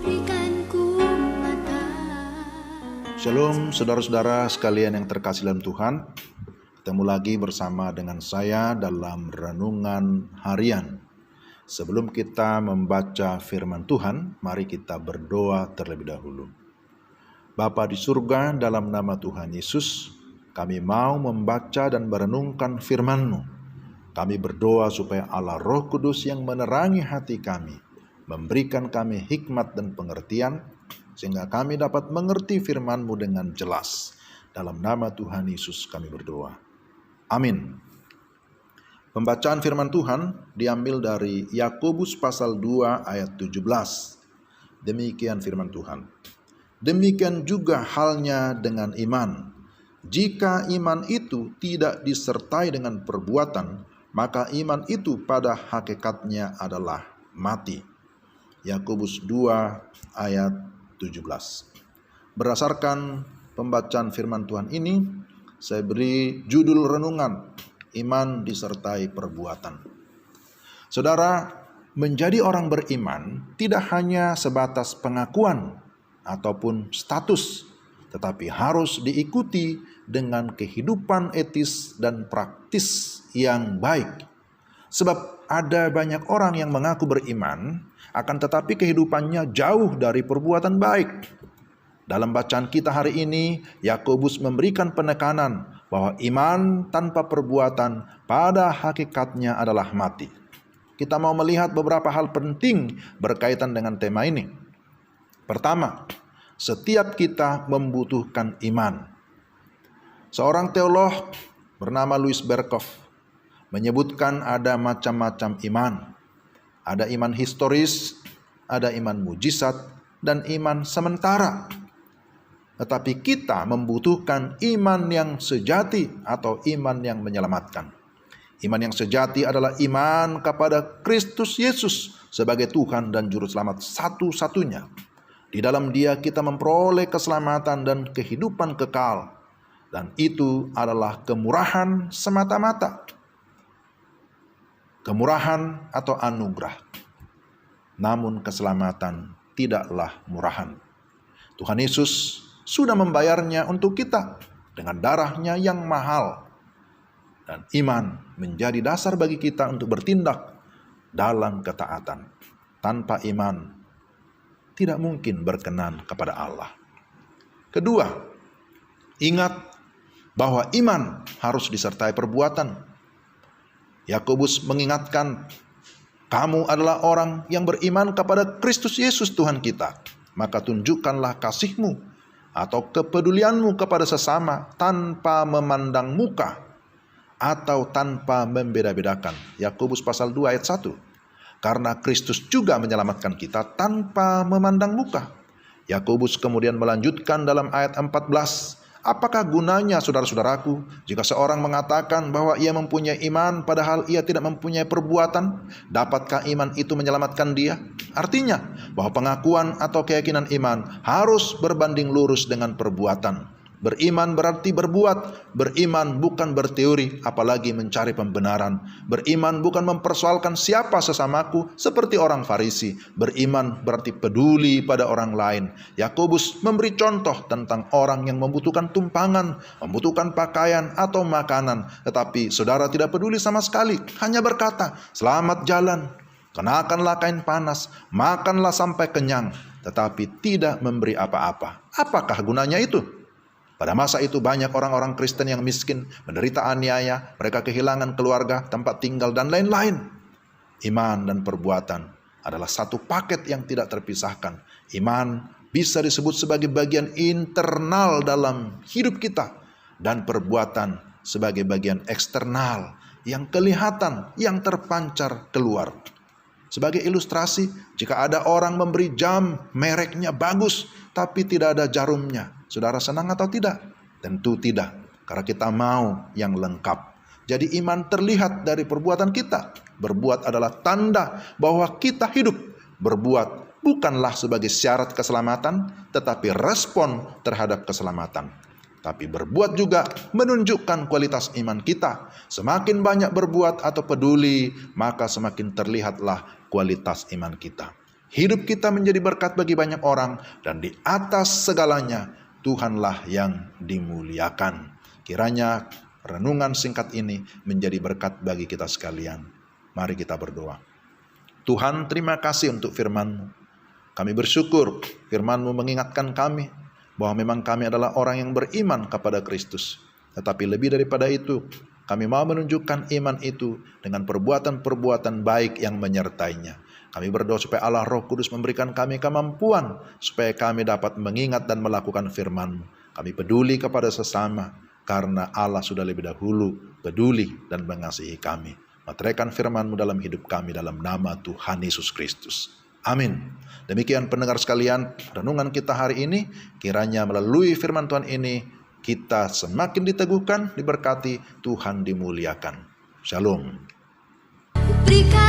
berikan ku mata. Shalom saudara-saudara sekalian yang terkasih dalam Tuhan. Ketemu lagi bersama dengan saya dalam renungan harian. Sebelum kita membaca firman Tuhan, mari kita berdoa terlebih dahulu. Bapa di surga, dalam nama Tuhan Yesus, kami mau membaca dan merenungkan firman-Mu. Kami berdoa supaya Allah Roh Kudus yang menerangi hati kami, memberikan kami hikmat dan pengertian, sehingga kami dapat mengerti firman-Mu dengan jelas. Dalam nama Tuhan Yesus kami berdoa. Amin. Pembacaan firman Tuhan diambil dari Yakobus pasal 2 ayat 17. Demikian firman Tuhan. Demikian juga halnya dengan iman. Jika iman itu tidak disertai dengan perbuatan, maka iman itu pada hakikatnya adalah mati. Yakobus 2 ayat 17. Berdasarkan pembacaan firman Tuhan ini, saya beri judul renungan, iman disertai perbuatan. Saudara, menjadi orang beriman tidak hanya sebatas pengakuan ataupun status, tetapi harus diikuti dengan kehidupan etis dan praktis yang baik. Sebab ada banyak orang yang mengaku beriman, akan tetapi kehidupannya jauh dari perbuatan baik. Dalam bacaan kita hari ini, Yakobus memberikan penekanan bahwa iman tanpa perbuatan pada hakikatnya adalah mati. Kita mau melihat beberapa hal penting berkaitan dengan tema ini. Pertama, setiap kita membutuhkan iman. Seorang teolog bernama Louis Berkhof menyebutkan ada macam-macam iman. Ada iman historis, ada iman mujizat, dan iman sementara. Tetapi kita membutuhkan iman yang sejati atau iman yang menyelamatkan. Iman yang sejati adalah iman kepada Kristus Yesus sebagai Tuhan dan Juru Selamat satu-satunya. Di dalam Dia kita memperoleh keselamatan dan kehidupan kekal. Dan itu adalah kemurahan semata-mata. Kemurahan atau anugerah. Namun keselamatan tidaklah murahan. Tuhan Yesus sudah membayarnya untuk kita dengan darahnya yang mahal. Dan iman menjadi dasar bagi kita untuk bertindak dalam ketaatan. Tanpa iman tidak mungkin berkenan kepada Allah. Kedua, ingat bahwa iman harus disertai perbuatan. Yakobus mengingatkan, kamu adalah orang yang beriman kepada Kristus Yesus Tuhan kita. Maka tunjukkanlah kasihmu atau kepedulianmu kepada sesama tanpa memandang muka atau tanpa membeda-bedakan. Yakobus pasal 2 ayat 1. Karena Kristus juga menyelamatkan kita tanpa memandang muka. Yakobus kemudian melanjutkan dalam ayat 14. Apakah gunanya saudara-saudaraku jika seorang mengatakan bahwa ia mempunyai iman padahal ia tidak mempunyai perbuatan? Dapatkah iman itu menyelamatkan dia? Artinya bahwa pengakuan atau keyakinan iman harus berbanding lurus dengan perbuatan. Beriman berarti berbuat. Beriman bukan berteori apalagi mencari pembenaran. Beriman bukan mempersoalkan siapa sesamaku seperti orang Farisi. Beriman berarti peduli pada orang lain. Yakobus memberi contoh tentang orang yang membutuhkan tumpangan, membutuhkan pakaian atau makanan, tetapi saudara tidak peduli sama sekali, hanya berkata, "Selamat jalan, kenakanlah kain panas, makanlah sampai kenyang," tetapi tidak memberi apa-apa. Apakah gunanya itu? Pada masa itu banyak orang-orang Kristen yang miskin, menderita aniaya, mereka kehilangan keluarga, tempat tinggal, dan lain-lain. Iman dan perbuatan adalah satu paket yang tidak terpisahkan. Iman bisa disebut sebagai bagian internal dalam hidup kita, dan perbuatan sebagai bagian eksternal yang kelihatan, yang terpancar keluar. Sebagai ilustrasi, jika ada orang memberi jam mereknya bagus, tapi tidak ada jarumnya, saudara senang atau tidak? Tentu tidak, karena kita mau yang lengkap. Jadi iman terlihat dari perbuatan kita. Berbuat adalah tanda bahwa kita hidup. Berbuat bukanlah sebagai syarat keselamatan, tetapi respon terhadap keselamatan. Tapi berbuat juga menunjukkan kualitas iman kita. Semakin banyak berbuat atau peduli, maka semakin terlihatlah kualitas iman kita. Hidup kita menjadi berkat bagi banyak orang, dan di atas segalanya Tuhanlah yang dimuliakan. Kiranya renungan singkat ini menjadi berkat bagi kita sekalian. Mari kita berdoa. Tuhan, terima kasih untuk firman-Mu. Kami bersyukur firman-Mu mengingatkan kami bahwa memang kami adalah orang yang beriman kepada Kristus. Tetapi lebih daripada itu, kami mau menunjukkan iman itu dengan perbuatan-perbuatan baik yang menyertainya. Kami berdoa supaya Allah Roh Kudus memberikan kami kemampuan supaya kami dapat mengingat dan melakukan firman-Mu. Kami peduli kepada sesama karena Allah sudah lebih dahulu peduli dan mengasihi kami. Materaikan firman-Mu dalam hidup kami dalam nama Tuhan Yesus Kristus. Amin. Demikian pendengar sekalian, renungan kita hari ini, kiranya melalui firman Tuhan ini kita semakin diteguhkan, diberkati, Tuhan dimuliakan. Shalom. Berikan